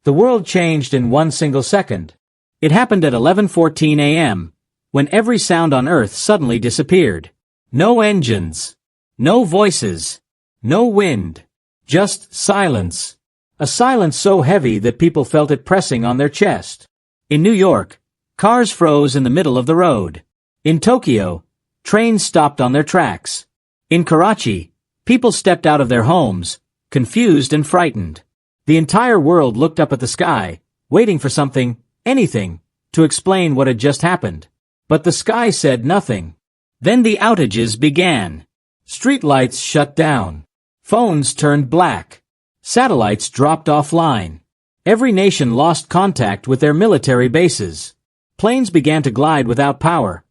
The world changed in one single second. It happened at 11:14 a.m., when every sound on Earth suddenly disappeared. No engines. No voices. No wind. Just silence. A silence so heavy that people felt it pressing on their chest. In New York, cars froze in the middle of the road. In Tokyo, trains stopped on their tracks. In Karachi, people stepped out of their homes, confused and frightened. The entire world looked up at the sky, waiting for something, anything, to explain what had just happened. But the sky said nothing. Then the outages began. Streetlights shut down. Phones turned black. Satellites dropped offline. Every nation lost contact with their military bases. Planes began to glide without power,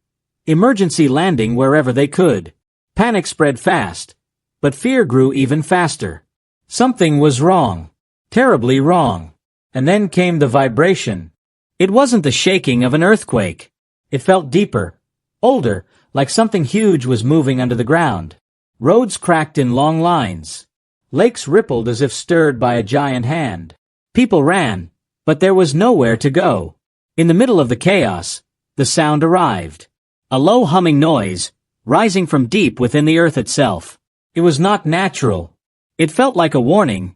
emergency landing wherever they could. Panic spread fast, but fear grew even faster. Something was wrong. Terribly wrong. And then came the vibration. It wasn't the shaking of an earthquake. It felt deeper, older, like something huge was moving under the ground. Roads cracked in long lines. Lakes rippled as if stirred by a giant hand. People ran, but there was nowhere to go. In the middle of the chaos, the sound arrived. A low humming noise, rising from deep within the earth itself. It was not natural. It felt like a warning,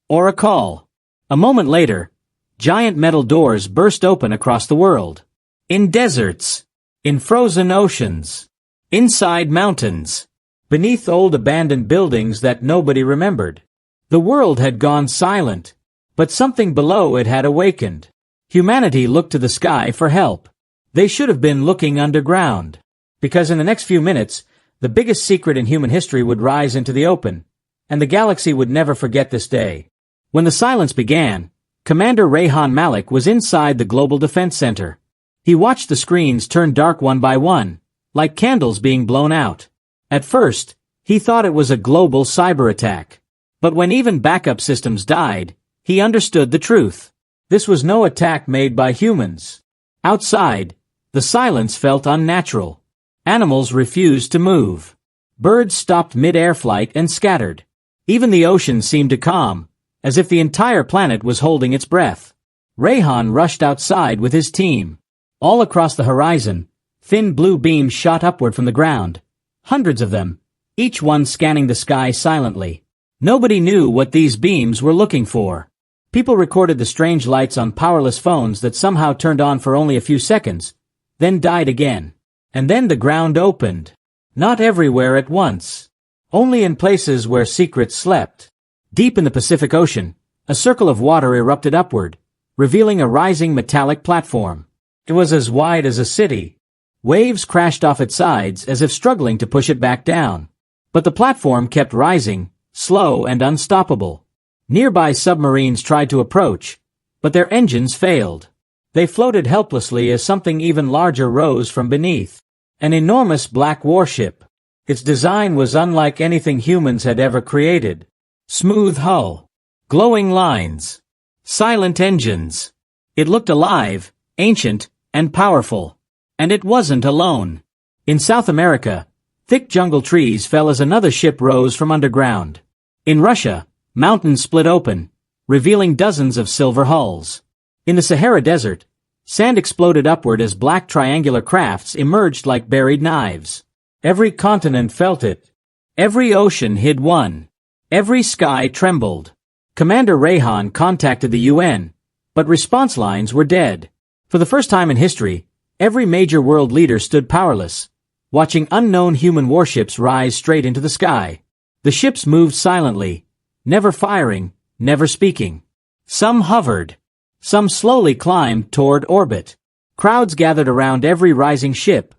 or a call. A moment later, giant metal doors burst open across the world. In deserts, in frozen oceans, inside mountains, beneath old abandoned buildings that nobody remembered. The world had gone silent, but something below it had awakened. Humanity looked to the sky for help. They should have been looking underground, because in the next few minutes, the biggest secret in human history would rise into the open, and the galaxy would never forget this day. When the silence began, Commander Rayhan Malik was inside the Global Defense Center. He watched the screens turn dark one by one, like candles being blown out. At first, he thought it was a global cyber attack. But when even backup systems died, he understood the truth. This was no attack made by humans. Outside, the silence felt unnatural. Animals refused to move. Birds stopped mid-air flight and scattered. Even the ocean seemed to calm, as if the entire planet was holding its breath. Rayhan rushed outside with his team. All across the horizon, thin blue beams shot upward from the ground. Hundreds of them, each one scanning the sky silently. Nobody knew what these beams were looking for. People recorded the strange lights on powerless phones that somehow turned on for only a few seconds, then died again. And then the ground opened. Not everywhere at once. Only in places where secrets slept. Deep in the Pacific Ocean, a circle of water erupted upward, revealing a rising metallic platform. It was as wide as a city. Waves crashed off its sides as if struggling to push it back down. But the platform kept rising, slow and unstoppable. Nearby submarines tried to approach, but their engines failed. They floated helplessly as something even larger rose from beneath. An enormous black warship. Its design was unlike anything humans had ever created. Smooth hull. Glowing lines. Silent engines. It looked alive, ancient, and powerful. And it wasn't alone. In South America, thick jungle trees fell as another ship rose from underground. In Russia, mountains split open, revealing dozens of silver hulls. In the Sahara Desert, sand exploded upward as black triangular crafts emerged like buried knives. Every continent felt it. Every ocean hid one. Every sky trembled. Commander Rayhan contacted the UN, but response lines were dead. For the first time in history, every major world leader stood powerless, watching unknown human warships rise straight into the sky. The ships moved silently, never firing, never speaking. Some hovered. Some slowly climbed toward orbit. Crowds gathered around every rising ship,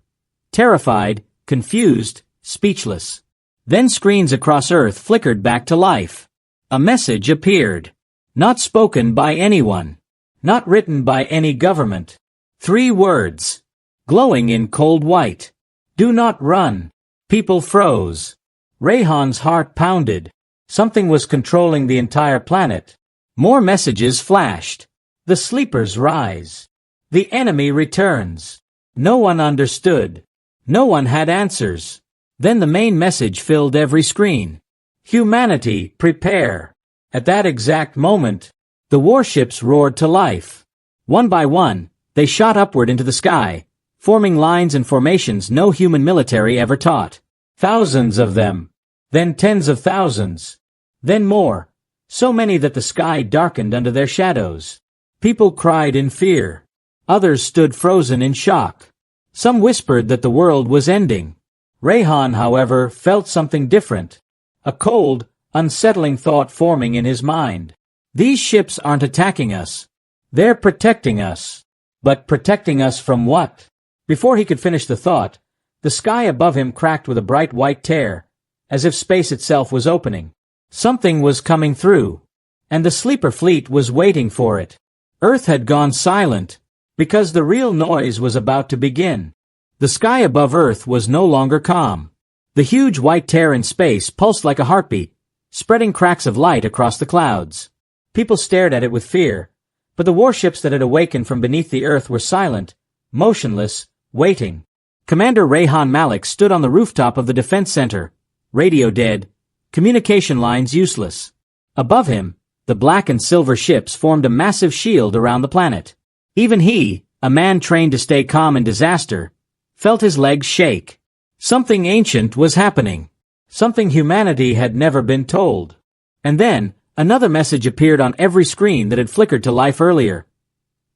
terrified, confused, speechless. Then screens across Earth flickered back to life. A message appeared. Not spoken by anyone. Not written by any government. 3 words. Glowing in cold white. Do not run. People froze. Rayhan's heart pounded. Something was controlling the entire planet. More messages flashed. The sleepers rise. The enemy returns. No one understood. No one had answers. Then the main message filled every screen. Humanity, prepare. At that exact moment, The warships roared to life. One by one, they shot upward into the sky, forming lines and formations no human military ever taught. Thousands of them. Then tens of thousands. Then more. So many that the sky darkened under their shadows. People cried in fear. Others stood frozen in shock. Some whispered that the world was ending. Rayhan, however, felt something different. A cold, unsettling thought forming in his mind. These ships aren't attacking us. They're protecting us. But protecting us from what? Before he could finish the thought, the sky above him cracked with a bright white tear, as if space itself was opening. Something was coming through, and the sleeper fleet was waiting for it. Earth had gone silent, because the real noise was about to begin. The sky above Earth was no longer calm. The huge white tear in space pulsed like a heartbeat, spreading cracks of light across the clouds. People stared at it with fear, but the warships that had awakened from beneath the Earth were silent, motionless, waiting. Commander Rayhan Malik stood on the rooftop of the defense center, radio dead, communication lines useless. Above him, the black and silver ships formed a massive shield around the planet. Even he, a man trained to stay calm in disaster, felt his legs shake. Something ancient was happening. Something humanity had never been told. And then, another message appeared on every screen that had flickered to life earlier.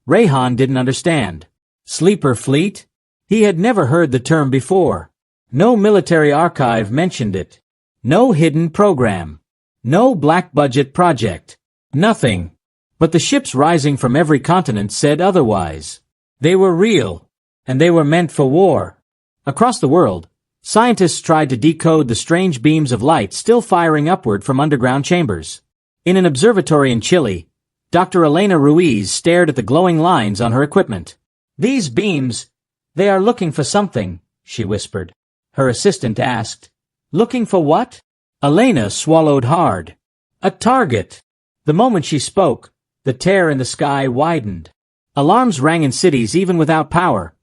Rayhan didn't understand. Sleeper fleet? He had never heard the term before. No military archive mentioned it. No hidden program. No black-budget project. Nothing. But the ships rising from every continent said otherwise. They were real. And they were meant for war. Across the world, scientists tried to decode the strange beams of light still firing upward from underground chambers. In an observatory in Chile, Dr. Elena Ruiz stared at the glowing lines on her equipment. These beams, they are looking for something, she whispered. Her assistant asked, Looking for what? Elena swallowed hard. A target. The moment she spoke, the tear in the sky widened. Alarms rang in cities even without power.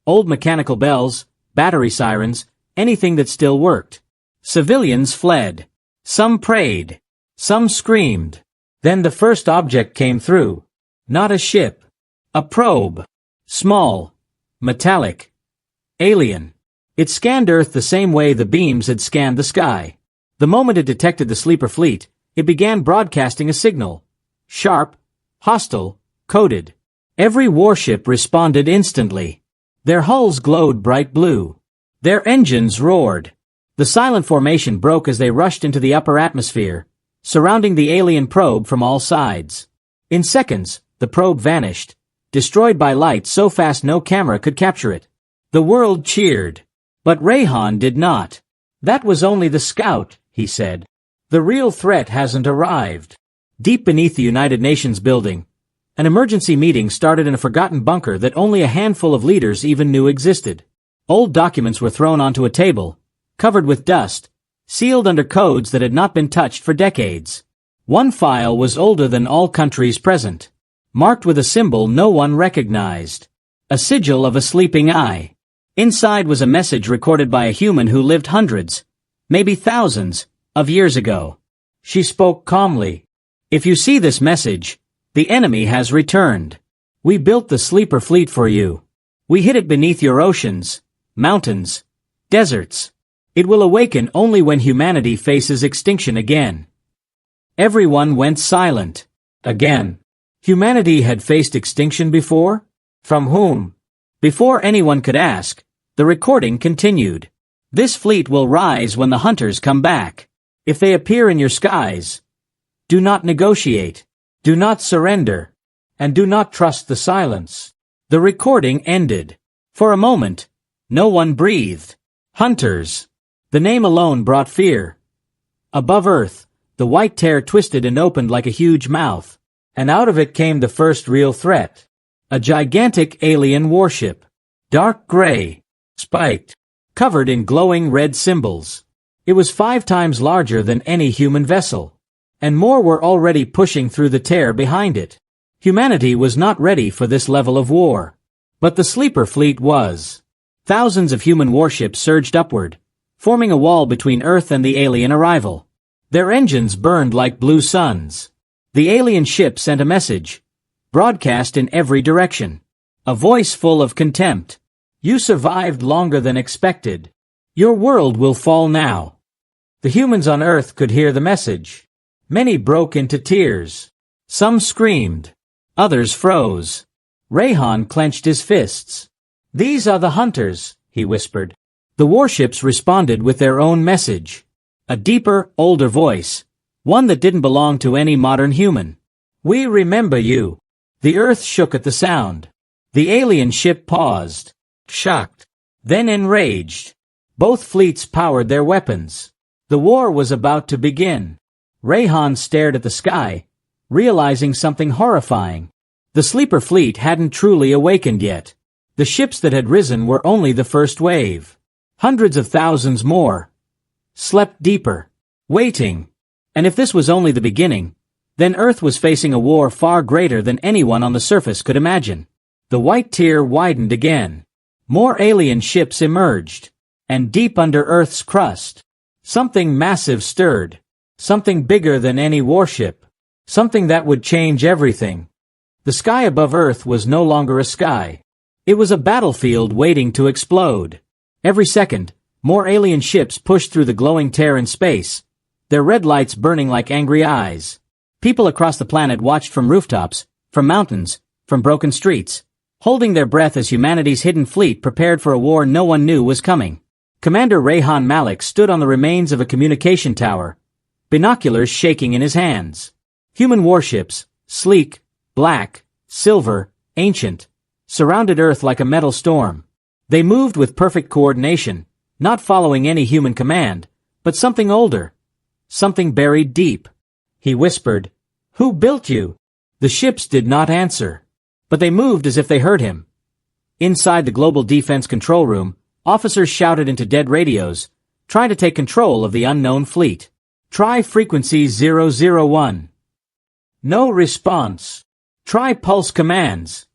Old mechanical bells, battery sirens, anything that still worked. Civilians fled. Some prayed. Some screamed. Then the first object came through. Not a ship. A probe. Small. Metallic. Alien. It scanned Earth the same way the beams had scanned the sky. The moment it detected the sleeper fleet, it began broadcasting a signal. Sharp, hostile, coded. Every warship responded instantly. Their hulls glowed bright blue. Their engines roared. The silent formation broke as they rushed into the upper atmosphere, surrounding the alien probe from all sides. In seconds, the probe vanished, destroyed by light so fast no camera could capture it. The world cheered. But Rayhan did not. That was only the scout, he said. The real threat hasn't arrived. Deep beneath the United Nations building, an emergency meeting started in a forgotten bunker that only a handful of leaders even knew existed. Old documents were thrown onto a table, covered with dust, sealed under codes that had not been touched for decades. One file was older than all countries present, marked with a symbol no one recognized. A sigil of a sleeping eye. Inside was a message recorded by a human who lived hundreds, maybe thousands, of years ago. She spoke calmly. If you see this message, the enemy has returned. We built the sleeper fleet for you. We hid it beneath your oceans, mountains, deserts. It will awaken only when humanity faces extinction again. Everyone went silent. Again. Humanity had faced extinction before? From whom? Before anyone could ask, the recording continued. This fleet will rise when the hunters come back. If they appear in your skies, do not negotiate, do not surrender, and do not trust the silence. The recording ended. For a moment, no one breathed. Hunters. The name alone brought fear. Above Earth, the white tear twisted and opened like a huge mouth, and out of it came the first real threat. A gigantic alien warship. Dark gray. Spiked. Covered in glowing red symbols. It was 5 times larger than any human vessel. And more were already pushing through the tear behind it. Humanity was not ready for this level of war. But the sleeper fleet was. Thousands of human warships surged upward, forming a wall between Earth and the alien arrival. Their engines burned like blue suns. The alien ship sent a message, broadcast in every direction. A voice full of contempt. You survived longer than expected. Your world will fall now. The humans on Earth could hear the message. Many broke into tears. Some screamed. Others froze. Rayhan clenched his fists. These are the hunters, he whispered. The warships responded with their own message. A deeper, older voice. One that didn't belong to any modern human. We remember you. The Earth shook at the sound. The alien ship paused. Shocked. Then enraged. Both fleets powered their weapons. The war was about to begin. Rayhan stared at the sky, realizing something horrifying. The sleeper fleet hadn't truly awakened yet. The ships that had risen were only the first wave. Hundreds of thousands more slept deeper, waiting. And if this was only the beginning, then Earth was facing a war far greater than anyone on the surface could imagine. The white tier widened again. More alien ships emerged. And deep under Earth's crust, something massive stirred. Something bigger than any warship. Something that would change everything. The sky above Earth was no longer a sky. It was a battlefield waiting to explode. Every second, more alien ships pushed through the glowing tear in space, their red lights burning like angry eyes. People across the planet watched from rooftops, from mountains, from broken streets, holding their breath as humanity's hidden fleet prepared for a war no one knew was coming. Commander Rayhan Malik stood on the remains of a communication tower, binoculars shaking in his hands. Human warships, sleek, black, silver, ancient, surrounded Earth like a metal storm. They moved with perfect coordination, not following any human command, but something older. Something buried deep. He whispered, "Who built you?" The ships did not answer, but they moved as if they heard him. Inside the Global Defense Control Room, officers shouted into dead radios, trying to take control of the unknown fleet. Try frequency 001. No response. Try pulse commands.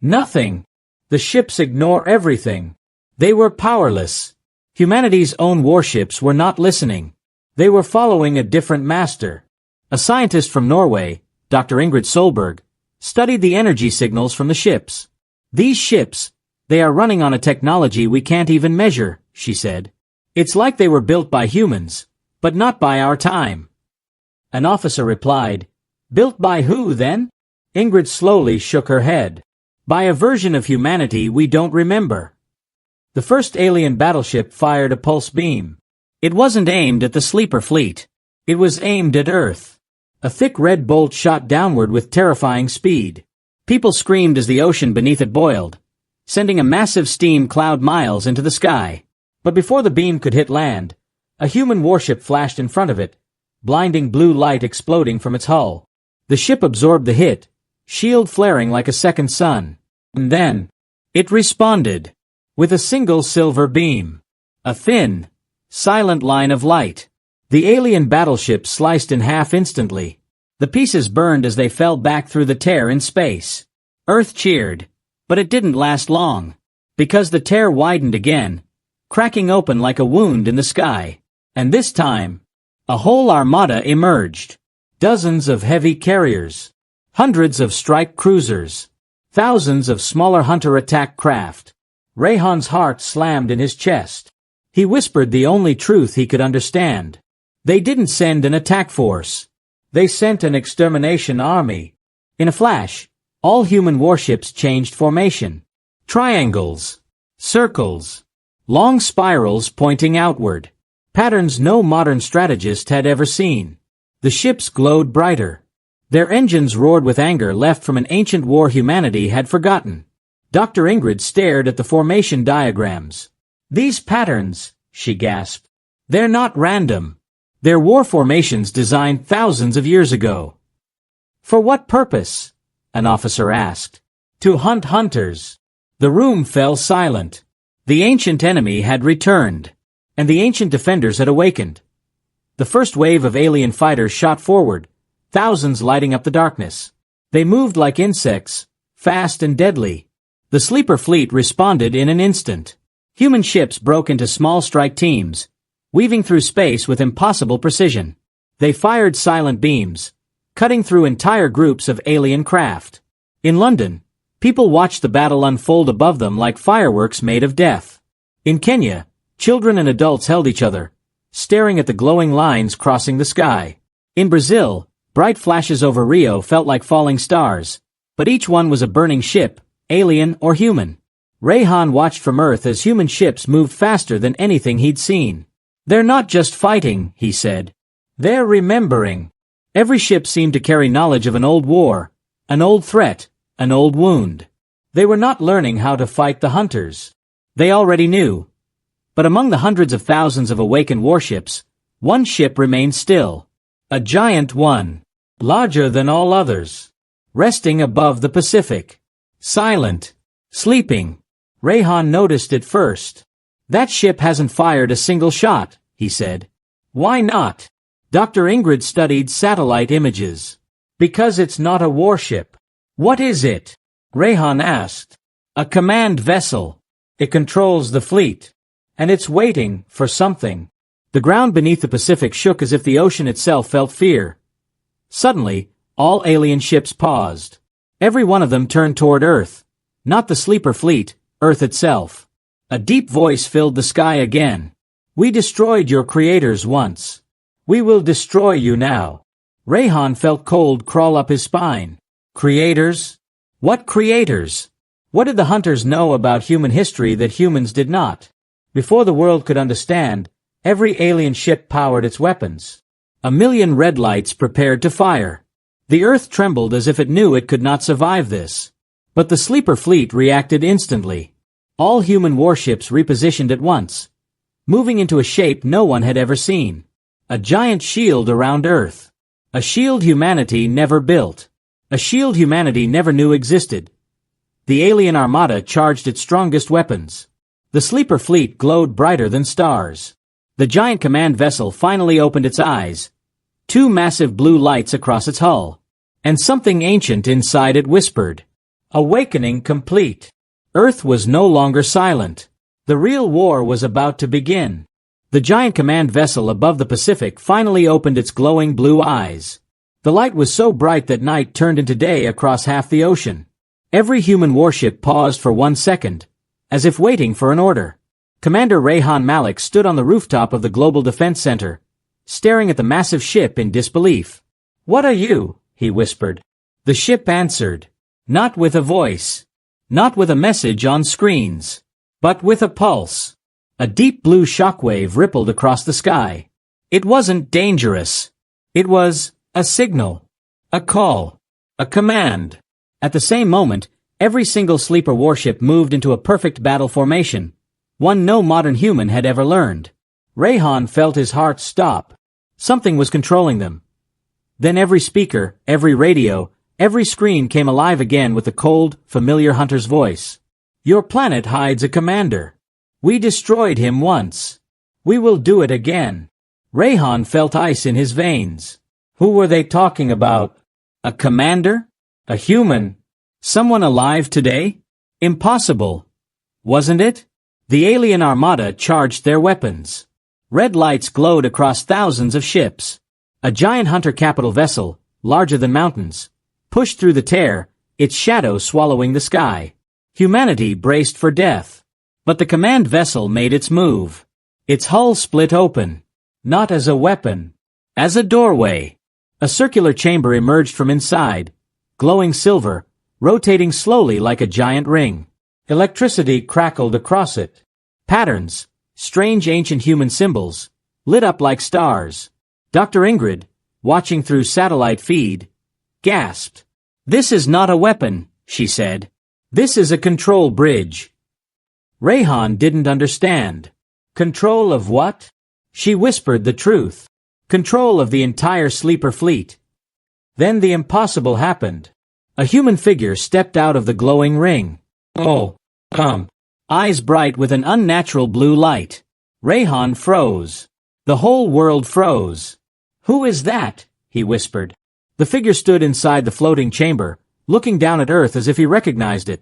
Nothing. The ships ignore everything. They were powerless. Humanity's own warships were not listening. They were following a different master. A scientist from Norway, Dr. Ingrid Solberg, studied the energy signals from the ships. These ships, they are running on a technology we can't even measure, she said. It's like they were built by humans, but not by our time. An officer replied, "Built by who, then?" Ingrid slowly shook her head. "By a version of humanity we don't remember." The first alien battleship fired a pulse beam. It wasn't aimed at the sleeper fleet. It was aimed at Earth. A thick red bolt shot downward with terrifying speed. People screamed as the ocean beneath it boiled, sending a massive steam cloud miles into the sky. But before the beam could hit land, a human warship flashed in front of it, blinding blue light exploding from its hull. The ship absorbed the hit, shield flaring like a second sun. And then, it responded, with a single silver beam. A thin, silent line of light. The alien battleship sliced in half instantly. The pieces burned as they fell back through the tear in space. Earth cheered, but it didn't last long. Because the tear widened again, cracking open like a wound in the sky. And this time, a whole armada emerged. Dozens of heavy carriers. Hundreds of strike cruisers. Thousands of smaller hunter attack craft. Rayhan's heart slammed in his chest. He whispered the only truth he could understand. They didn't send an attack force. They sent an extermination army. In a flash, all human warships changed formation. Triangles. Circles. Long spirals pointing outward. Patterns no modern strategist had ever seen. The ships glowed brighter. Their engines roared with anger left from an ancient war humanity had forgotten. Dr. Ingrid stared at the formation diagrams. "These patterns," she gasped. "They're not random. They're war formations designed thousands of years ago." "For what purpose?" an officer asked. "To hunt hunters." The room fell silent. The ancient enemy had returned, and the ancient defenders had awakened. The first wave of alien fighters shot forward, thousands lighting up the darkness. They moved like insects, fast and deadly. The sleeper fleet responded in an instant. Human ships broke into small strike teams, weaving through space with impossible precision. They fired silent beams, cutting through entire groups of alien craft. In London, people watched the battle unfold above them like fireworks made of death. In Kenya, children and adults held each other, staring at the glowing lines crossing the sky. In Brazil, bright flashes over Rio felt like falling stars, but each one was a burning ship, alien or human. Rayhan watched from Earth as human ships moved faster than anything he'd seen. "They're not just fighting," he said. "They're remembering." Every ship seemed to carry knowledge of an old war, an old threat, an old wound. They were not learning how to fight the hunters. They already knew. But among the hundreds of thousands of awakened warships, one ship remained still. A giant one. Larger than all others. Resting above the Pacific. Silent. Sleeping. Rayhan noticed it first. "That ship hasn't fired a single shot," he said. "Why not?" Dr. Ingrid studied satellite images. "Because it's not a warship." "What is it?" Rayhan asked. "A command vessel. It controls the fleet. And it's waiting for something." The ground beneath the Pacific shook as if the ocean itself felt fear. Suddenly, all alien ships paused. Every one of them turned toward Earth. Not the sleeper fleet, Earth itself. A deep voice filled the sky again. "We destroyed your creators once. We will destroy you now." Rayhan felt cold crawl up his spine. Creators? What creators? What did the hunters know about human history that humans did not? Before the world could understand, every alien ship powered its weapons. 1,000,000 red lights prepared to fire. The Earth trembled as if it knew it could not survive this. But the sleeper fleet reacted instantly. All human warships repositioned at once, moving into a shape no one had ever seen. A giant shield around Earth. A shield humanity never built. A shield humanity never knew existed. The alien armada charged its strongest weapons. The sleeper fleet glowed brighter than stars. The giant command vessel finally opened its eyes. 2 massive blue lights across its hull. And something ancient inside it whispered. Awakening complete. Earth was no longer silent. The real war was about to begin. The giant command vessel above the Pacific finally opened its glowing blue eyes. The light was so bright that night turned into day across half the ocean. Every human warship paused for 1 second, as if waiting for an order. Commander Rayhan Malik stood on the rooftop of the Global Defense Center, staring at the massive ship in disbelief. "What are you?" he whispered. The ship answered. Not with a voice. Not with a message on screens. But with a pulse. A deep blue shockwave rippled across the sky. It wasn't dangerous. It was a signal. A call. A command. At the same moment, every single sleeper warship moved into a perfect battle formation, one no modern human had ever learned. Rayhan felt his heart stop. Something was controlling them. Then every speaker, every radio, every screen came alive again with the cold, familiar hunter's voice. "Your planet hides a commander. We destroyed him once. We will do it again." Rayhan felt ice in his veins. Who were they talking about? A commander? A human? Someone alive today? Impossible. Wasn't it? The alien armada charged their weapons. Red lights glowed across thousands of ships. A giant hunter capital vessel, larger than mountains, pushed through the tear, its shadow swallowing the sky. Humanity braced for death. But the command vessel made its move. Its hull split open. Not as a weapon. As a doorway. A circular chamber emerged from inside, glowing silver, rotating slowly like a giant ring. Electricity crackled across it. Patterns, strange ancient human symbols, lit up like stars. Dr. Ingrid, watching through satellite feed, gasped. "This is not a weapon," she said. "This is a control bridge." Rayhan didn't understand. Control of what? She whispered the truth. Control of the entire sleeper fleet. Then the impossible happened. A human figure stepped out of the glowing ring. Oh, eyes bright with an unnatural blue light. Rayhan froze. The whole world froze. "Who is that?" he whispered. The figure stood inside the floating chamber, looking down at Earth as if he recognized it.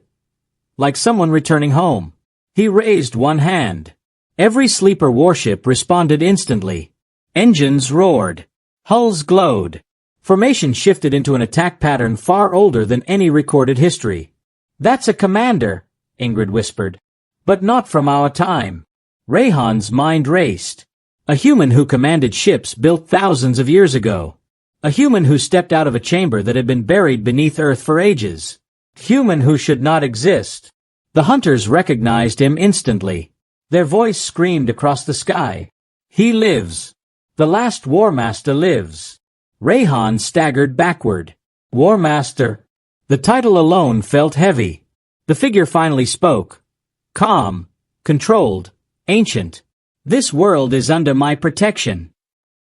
Like someone returning home. He raised one hand. Every sleeper warship responded instantly. Engines roared. Hulls glowed. Formation shifted into an attack pattern far older than any recorded history. "That's a commander," Ingrid whispered. "But not from our time." Rayhan's mind raced. A human who commanded ships built thousands of years ago. A human who stepped out of a chamber that had been buried beneath Earth for ages. Human who should not exist. The hunters recognized him instantly. Their voice screamed across the sky. "He lives. The last War Master lives." Rayhan staggered backward. "War Master." The title alone felt heavy. The figure finally spoke. "Calm, controlled, ancient. This world is under my protection."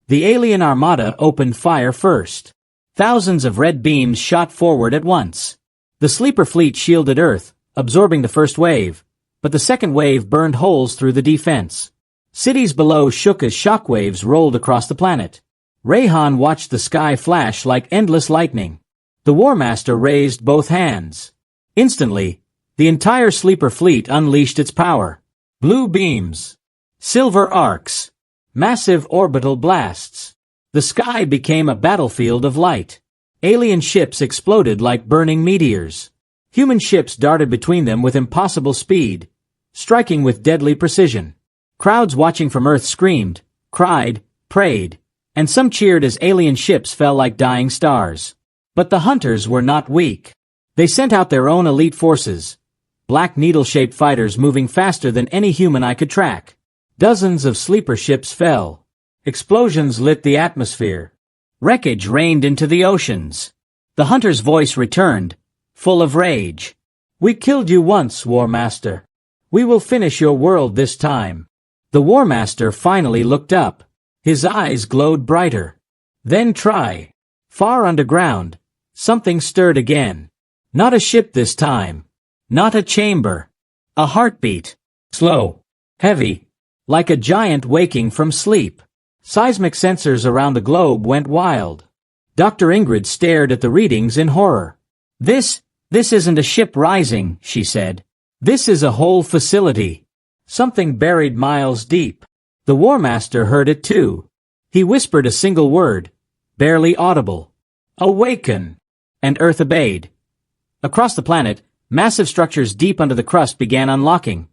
The alien armada opened fire first. Thousands of red beams shot forward at once. The sleeper fleet shielded Earth, absorbing the first wave, but the second wave burned holes through the defense. Cities below shook as shockwaves rolled across the planet. Rayhan watched the sky flash like endless lightning. The War Master raised both hands. Instantly, the entire sleeper fleet unleashed its power. Blue beams. Silver arcs. Massive orbital blasts. The sky became a battlefield of light. Alien ships exploded like burning meteors. Human ships darted between them with impossible speed, striking with deadly precision. Crowds watching from Earth screamed, cried, prayed, and some cheered as alien ships fell like dying stars. But the hunters were not weak. They sent out their own elite forces, black needle-shaped fighters moving faster than any human eye could track. Dozens of sleeper ships fell. Explosions lit the atmosphere. Wreckage rained into the oceans. The hunter's voice returned, full of rage. "We killed you once, War Master. We will finish your world this time." The War Master finally looked up. His eyes glowed brighter. "Then try." Far underground, something stirred again. Not a ship this time. Not a chamber. A heartbeat. Slow. Heavy. Like a giant waking from sleep. Seismic sensors around the globe went wild. Dr. Ingrid stared at the readings in horror. This isn't a ship rising," she said. "This is a whole facility. Something buried miles deep." The War Master heard it too. He whispered a single word, barely audible. "Awaken!" And Earth obeyed. Across the planet, massive structures deep under the crust began unlocking.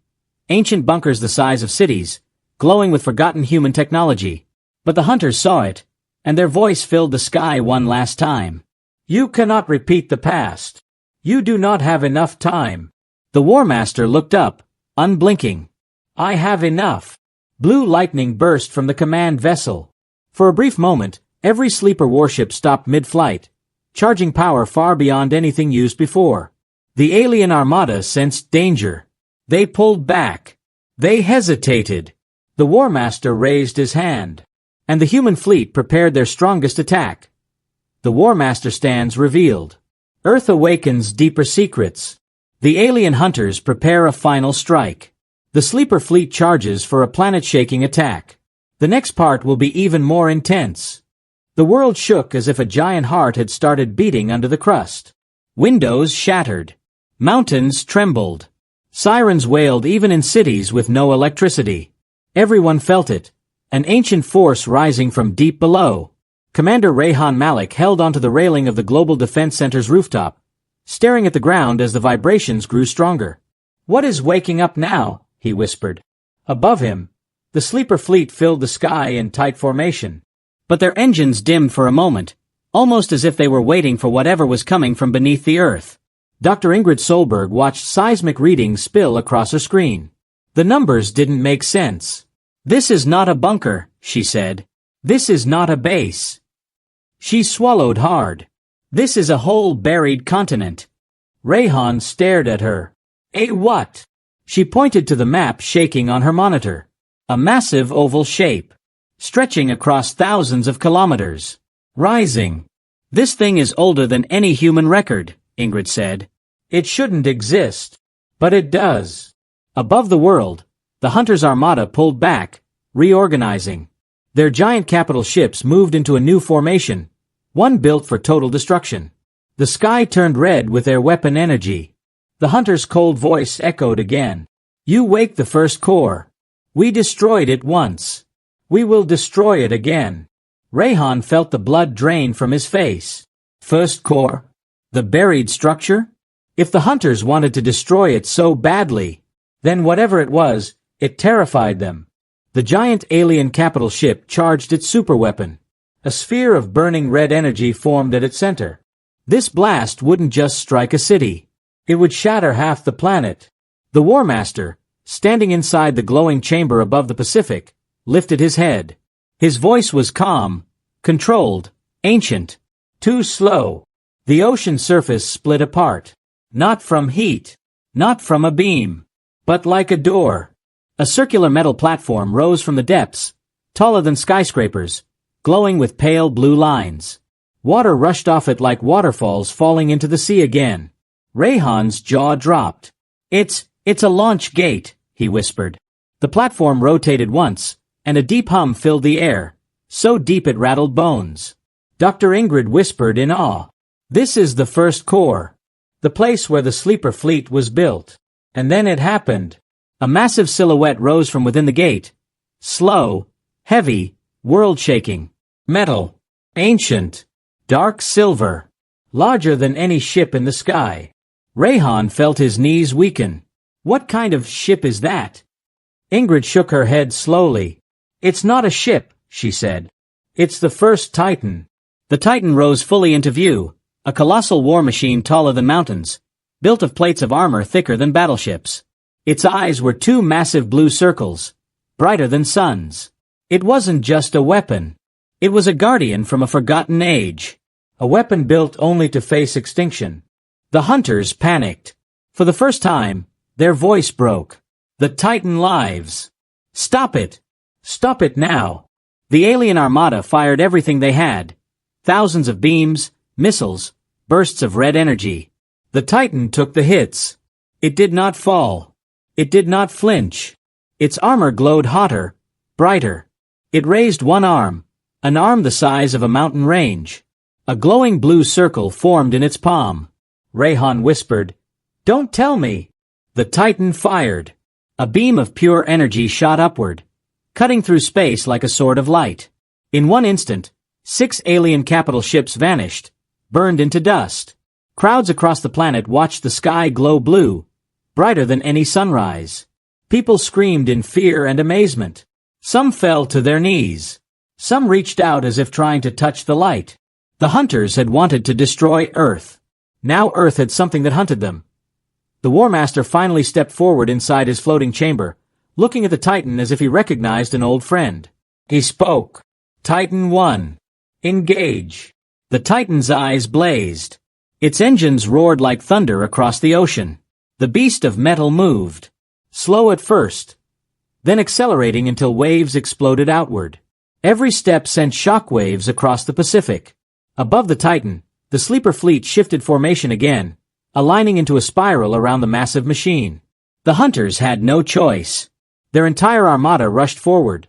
Ancient bunkers the size of cities, glowing with forgotten human technology. But the hunters saw it, and their voice filled the sky one last time. "You cannot repeat the past. You do not have enough time." The War Master looked up, unblinking. "I have enough." Blue lightning burst from the command vessel. For a brief moment, every sleeper warship stopped mid-flight, charging power far beyond anything used before. The alien armada sensed danger. They pulled back. They hesitated. The War Master raised his hand. And the human fleet prepared their strongest attack. The War Master stands revealed. Earth awakens deeper secrets. The alien hunters prepare a final strike. The sleeper fleet charges for a planet-shaking attack. The next part will be even more intense. The world shook as if a giant heart had started beating under the crust. Windows shattered. Mountains trembled. Sirens wailed even in cities with no electricity. Everyone felt it. An ancient force rising from deep below. Commander Rayhan Malik held onto the railing of the Global Defense Center's rooftop, staring at the ground as the vibrations grew stronger. "What is waking up now?" he whispered. Above him, the sleeper fleet filled the sky in tight formation. But their engines dimmed for a moment, almost as if they were waiting for whatever was coming from beneath the earth. Dr. Ingrid Solberg watched seismic readings spill across her screen. The numbers didn't make sense. "This is not a bunker," she said. "This is not a base." She swallowed hard. "This is a whole buried continent." Rayhan stared at her. "A what?" She pointed to the map shaking on her monitor. A massive oval shape, stretching across thousands of kilometers. Rising. "This thing is older than any human record," Ingrid said. "It shouldn't exist. But it does." Above the world, the Hunter's armada pulled back, reorganizing. Their giant capital ships moved into a new formation, one built for total destruction. The sky turned red with their weapon energy. The Hunter's cold voice echoed again. "You wake the first core. We destroyed it once. We will destroy it again." Rayhan felt the blood drain from his face. First core? The buried structure? If the hunters wanted to destroy it so badly, then whatever it was, it terrified them. The giant alien capital ship charged its superweapon. A sphere of burning red energy formed at its center. This blast wouldn't just strike a city. It would shatter half the planet. The War Master, standing inside the glowing chamber above the Pacific, lifted his head. His voice was calm, controlled, ancient, too slow. The ocean surface split apart. Not from heat, not from a beam, but like a door. A circular metal platform rose from the depths, taller than skyscrapers, glowing with pale blue lines. Water rushed off it like waterfalls falling into the sea again. Rayhan's jaw dropped. It's a launch gate, he whispered. The platform rotated once, and a deep hum filled the air, so deep it rattled bones. Dr. Ingrid whispered in awe. This is the first core. The place where the sleeper fleet was built. And then it happened. A massive silhouette rose from within the gate. Slow, heavy, world-shaking. Metal. Ancient. Dark silver. Larger than any ship in the sky. Rayhan felt his knees weaken. What kind of ship is that? Ingrid shook her head slowly. It's not a ship, she said. It's the first Titan. The Titan rose fully into view. A colossal war machine taller than mountains, built of plates of armor thicker than battleships. Its eyes were two massive blue circles, brighter than suns. It wasn't just a weapon. It was a guardian from a forgotten age. A weapon built only to face extinction. The hunters panicked. For the first time, their voice broke. The Titan lives. Stop it! Stop it now! The alien armada fired everything they had. Thousands of beams, missiles, bursts of red energy. The Titan took the hits. It did not fall. It did not flinch. Its armor glowed hotter, brighter. It raised one arm, an arm the size of a mountain range. A glowing blue circle formed in its palm. Rayhan whispered, "Don't tell me." The Titan fired. A beam of pure energy shot upward, cutting through space like a sword of light. In one instant, 6 alien capital ships vanished, burned into dust. Crowds across the planet watched the sky glow blue, brighter than any sunrise. People screamed in fear and amazement. Some fell to their knees. Some reached out as if trying to touch the light. The hunters had wanted to destroy Earth. Now Earth had something that hunted them. The War Master finally stepped forward inside his floating chamber, looking at the Titan as if he recognized an old friend. He spoke. Titan 1. Engage. The Titan's eyes blazed. Its engines roared like thunder across the ocean. The beast of metal moved. Slow at first, then accelerating until waves exploded outward. Every step sent shockwaves across the Pacific. Above the Titan, the sleeper fleet shifted formation again, aligning into a spiral around the massive machine. The hunters had no choice. Their entire armada rushed forward.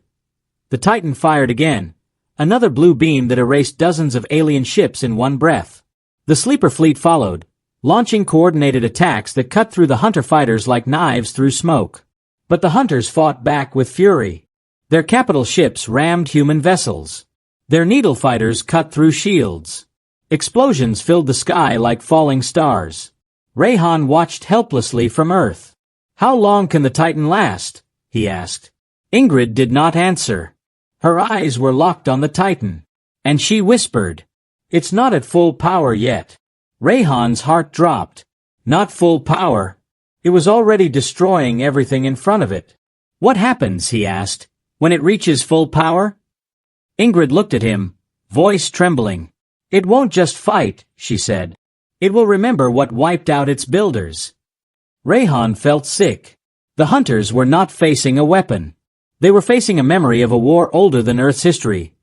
The Titan fired again, another blue beam that erased dozens of alien ships in one breath. The sleeper fleet followed, launching coordinated attacks that cut through the hunter fighters like knives through smoke. But the hunters fought back with fury. Their capital ships rammed human vessels. Their needle fighters cut through shields. Explosions filled the sky like falling stars. Rayhan watched helplessly from Earth. "How long can the Titan last?" he asked. Ingrid did not answer. Her eyes were locked on the Titan. And she whispered, "It's not at full power yet." Rayhan's heart dropped. Not full power. It was already destroying everything in front of it. "What happens," he asked, "when it reaches full power?" Ingrid looked at him, voice trembling. "It won't just fight," she said. "It will remember what wiped out its builders." Rayhan felt sick. The hunters were not facing a weapon. They were facing a memory of a war older than Earth's history.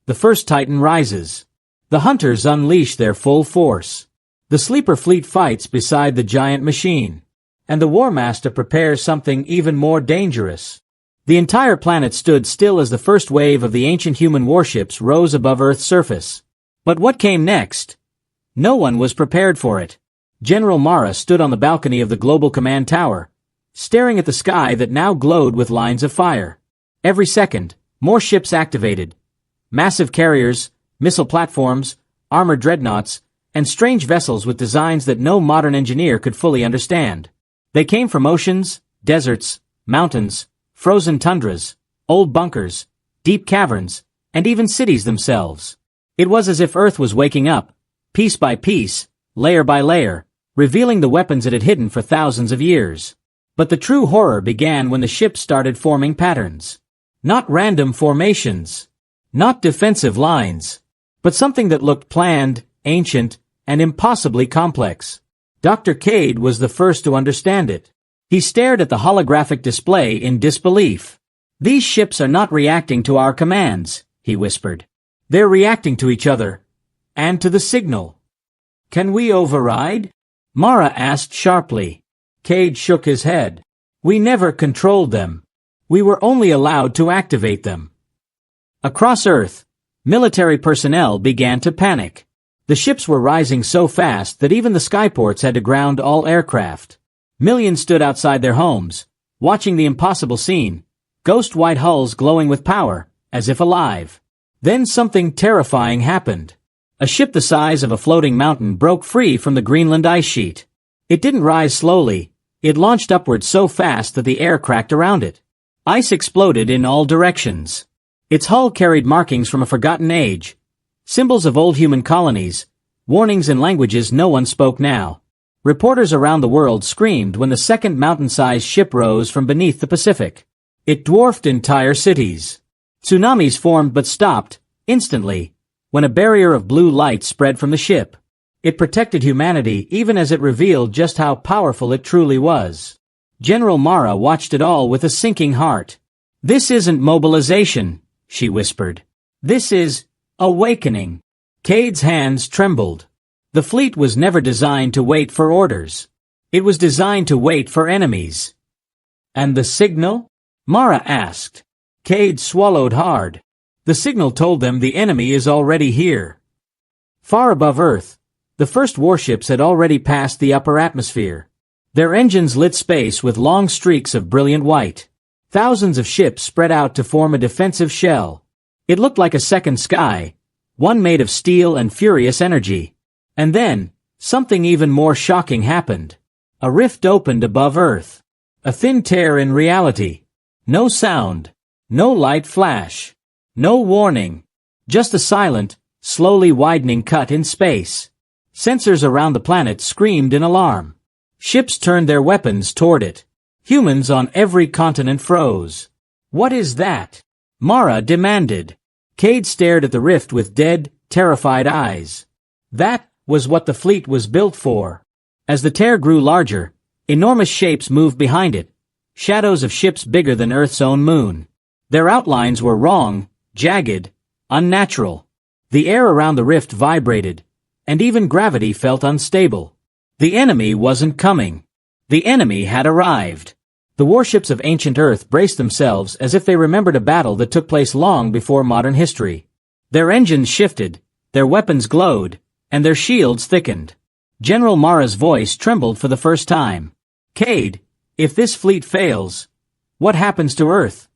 The first Titan rises. The hunters unleash their full force. The sleeper fleet fights beside the giant machine. And the War Master prepares something even more dangerous. The entire planet stood still as the first wave of the ancient human warships rose above Earth's surface. But what came next? No one was prepared for it. General Mara stood on the balcony of the Global Command Tower, staring at the sky that now glowed with lines of fire. Every second, more ships activated. Massive carriers, missile platforms, armored dreadnoughts, and strange vessels with designs that no modern engineer could fully understand. They came from oceans, deserts, mountains, frozen tundras, old bunkers, deep caverns, and even cities themselves. It was as if Earth was waking up, piece by piece, layer by layer, revealing the weapons it had hidden for thousands of years. But the true horror began when the ships started forming patterns. Not random formations. Not defensive lines. But something that looked planned, ancient, and impossibly complex. Dr. Cade was the first to understand it. He stared at the holographic display in disbelief. "These ships are not reacting to our commands," he whispered. "They're reacting to each other. And to the signal." "Can we override?" Mara asked sharply. Cade shook his head. "We never controlled them. We were only allowed to activate them." Across Earth, military personnel began to panic. The ships were rising so fast that even the skyports had to ground all aircraft. Millions stood outside their homes, watching the impossible scene, ghost-white hulls glowing with power, as if alive. Then something terrifying happened. A ship the size of a floating mountain broke free from the Greenland ice sheet. It didn't rise slowly, it launched upward so fast that the air cracked around it. Ice exploded in all directions. Its hull carried markings from a forgotten age, symbols of old human colonies, warnings in languages no one spoke now. Reporters around the world screamed when the second mountain-sized ship rose from beneath the Pacific. It dwarfed entire cities. Tsunamis formed but stopped, instantly, when a barrier of blue light spread from the ship. It protected humanity even as it revealed just how powerful it truly was. General Mara watched it all with a sinking heart. "This isn't mobilization," she whispered. "This is awakening." Cade's hands trembled. The fleet was never designed to wait for orders. It was designed to wait for enemies. "And the signal?" Mara asked. Cade swallowed hard. The signal told them the enemy is already here. Far above Earth, the first warships had already passed the upper atmosphere. Their engines lit space with long streaks of brilliant white. Thousands of ships spread out to form a defensive shell. It looked like a second sky, one made of steel and furious energy. And then, something even more shocking happened. A rift opened above Earth. A thin tear in reality. No sound. No light flash. No warning. Just a silent, slowly widening cut in space. Sensors around the planet screamed in alarm. Ships turned their weapons toward it. Humans on every continent froze. "What is that?" Mara demanded. Cade stared at the rift with dead, terrified eyes. That was what the fleet was built for. As the tear grew larger, enormous shapes moved behind it, shadows of ships bigger than Earth's own moon. Their outlines were wrong, jagged, unnatural. The air around the rift vibrated, and even gravity felt unstable. The enemy wasn't coming. The enemy had arrived. The warships of ancient Earth braced themselves as if they remembered a battle that took place long before modern history. Their engines shifted, their weapons glowed, and their shields thickened. General Mara's voice trembled for the first time. "Cade, if this fleet fails, what happens to Earth?"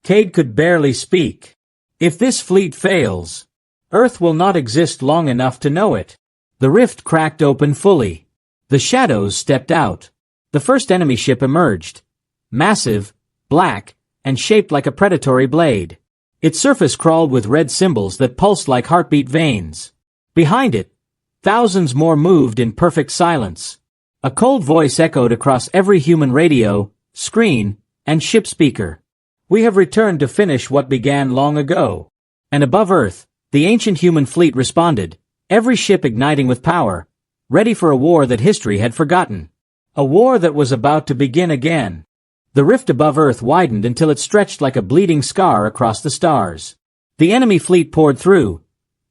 Cade could barely speak. "If this fleet fails, Earth will not exist long enough to know it." The rift cracked open fully. The shadows stepped out. The first enemy ship emerged. Massive, black, and shaped like a predatory blade. Its surface crawled with red symbols that pulsed like heartbeat veins. Behind it, thousands more moved in perfect silence. A cold voice echoed across every human radio, screen, and ship speaker. "We have returned to finish what began long ago." And above Earth, the ancient human fleet responded, every ship igniting with power, ready for a war that history had forgotten. A war that was about to begin again. The rift above Earth widened until it stretched like a bleeding scar across the stars. The enemy fleet poured through,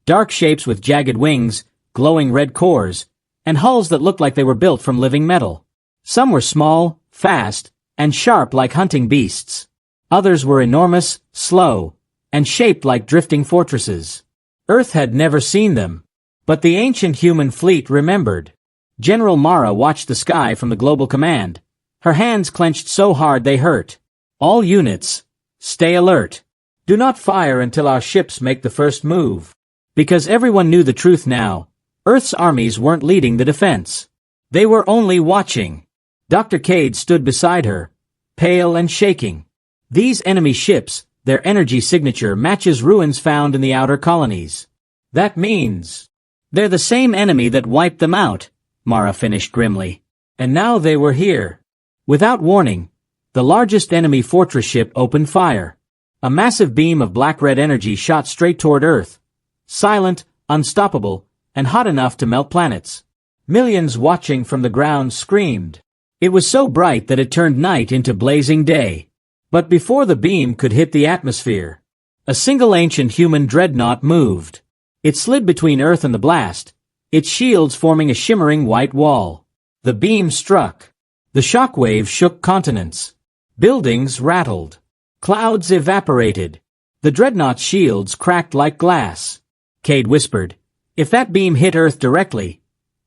dark shapes with jagged wings, glowing red cores, and hulls that looked like they were built from living metal. Some were small, fast, and sharp like hunting beasts. Others were enormous, slow, and shaped like drifting fortresses. Earth had never seen them. But the ancient human fleet remembered. General Mara watched the sky from the global command. Her hands clenched so hard they hurt. "All units, stay alert. Do not fire until our ships make the first move. Because everyone knew the truth now. Earth's armies weren't leading the defense. They were only watching. Dr. Cade stood beside her, pale and shaking. These enemy ships, their energy signature matches ruins found in the outer colonies. That means they're the same enemy that wiped them out, Mara finished grimly. And now they were here. Without warning, the largest enemy fortress ship opened fire. A massive beam of black-red energy shot straight toward Earth. Silent, unstoppable, and hot enough to melt planets. Millions watching from the ground screamed. It was so bright that it turned night into blazing day. But before the beam could hit the atmosphere, a single ancient human dreadnought moved. It slid between Earth and the blast, its shields forming a shimmering white wall. The beam struck. The shockwave shook continents. Buildings rattled. Clouds evaporated. The dreadnought's shields cracked like glass. Cade whispered, "If that beam hit Earth directly,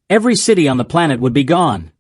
every city on the planet would be gone."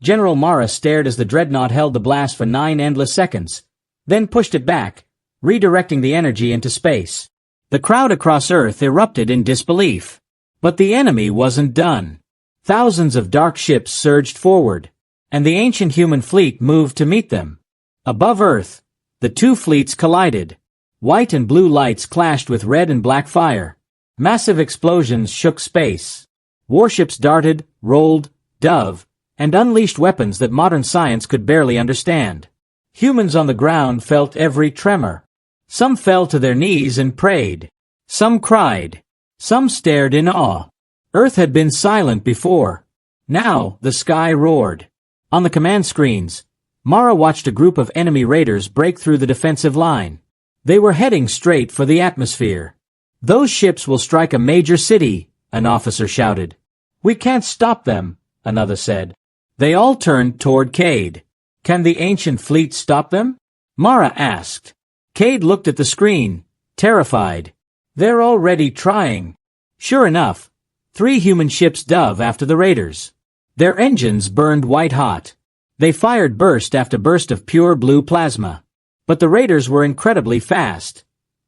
General Mara stared as the dreadnought held the blast for 9 endless seconds, then pushed it back, redirecting the energy into space. The crowd across Earth erupted in disbelief. But the enemy wasn't done. Thousands of dark ships surged forward, and the ancient human fleet moved to meet them. Above Earth, the two fleets collided. White and blue lights clashed with red and black fire. Massive explosions shook space. Warships darted, rolled, dove, and unleashed weapons that modern science could barely understand. Humans on the ground felt every tremor. Some fell to their knees and prayed. Some cried. Some stared in awe. Earth had been silent before. Now, the sky roared. On the command screens, Mara watched a group of enemy raiders break through the defensive line. They were heading straight for the atmosphere. "Those ships will strike a major city," an officer shouted. "We can't stop them," another said. They all turned toward Cade. "Can the ancient fleet stop them?" Mara asked. Cade looked at the screen, terrified. "They're already trying." Sure enough, 3 human ships dove after the raiders. Their engines burned white-hot. They fired burst after burst of pure blue plasma. But the raiders were incredibly fast.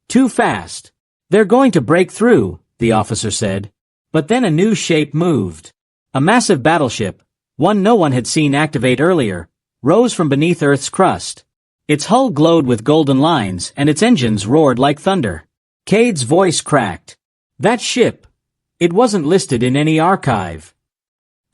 Too fast. "They're going to break through," the officer said. But then a new shape moved. A massive battleship, one no one had seen activate earlier, rose from beneath Earth's crust. Its hull glowed with golden lines and its engines roared like thunder. Cade's voice cracked. That ship. It wasn't listed in any archive.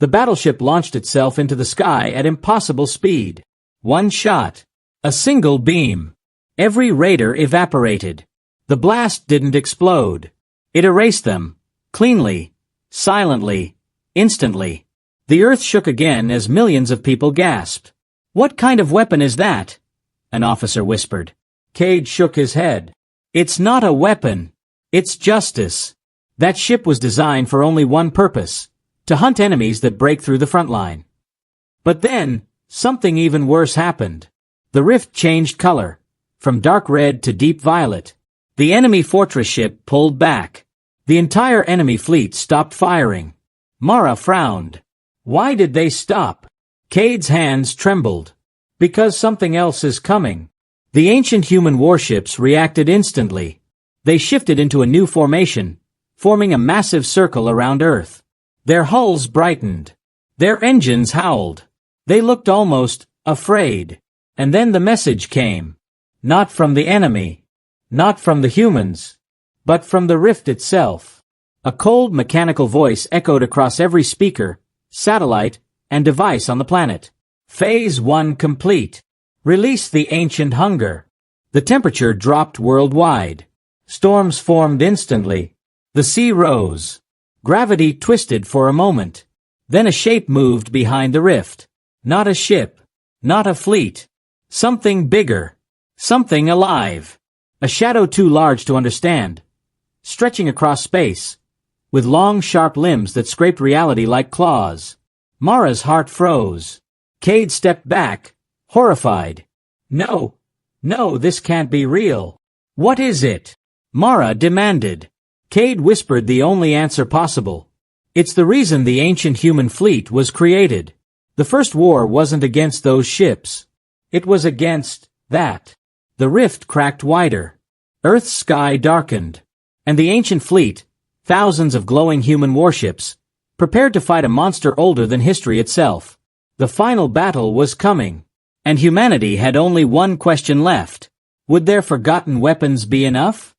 The battleship launched itself into the sky at impossible speed. One shot. A single beam. Every raider evaporated. The blast didn't explode. It erased them. Cleanly. Silently. Instantly. The Earth shook again as millions of people gasped. "What kind of weapon is that?" an officer whispered. Cade shook his head. "It's not a weapon. It's justice." That ship was designed for only one purpose. To hunt enemies that break through the front line. But then, something even worse happened. The rift changed color, from dark red to deep violet. The enemy fortress ship pulled back. The entire enemy fleet stopped firing. Mara frowned. Why did they stop? Cade's hands trembled. Because something else is coming. The ancient human warships reacted instantly. They shifted into a new formation, forming a massive circle around Earth. Their hulls brightened. Their engines howled. They looked almost afraid. And then the message came. Not from the enemy. Not from the humans. But from the rift itself. A cold mechanical voice echoed across every speaker, satellite, and device on the planet. Phase 1 complete. Release the ancient hunger. The temperature dropped worldwide. Storms formed instantly. The sea rose. Gravity twisted for a moment. Then a shape moved behind the rift. Not a ship. Not a fleet. Something bigger. Something alive. A shadow too large to understand. Stretching across space. With long, sharp limbs that scraped reality like claws. Mara's heart froze. Cade stepped back, horrified. No, this can't be real. What is it? Mara demanded. Cade whispered the only answer possible. It's the reason the ancient human fleet was created. The first war wasn't against those ships. It was against that. The rift cracked wider. Earth's sky darkened. And the ancient fleet, thousands of glowing human warships, prepared to fight a monster older than history itself. The final battle was coming. And humanity had only one question left. Would their forgotten weapons be enough?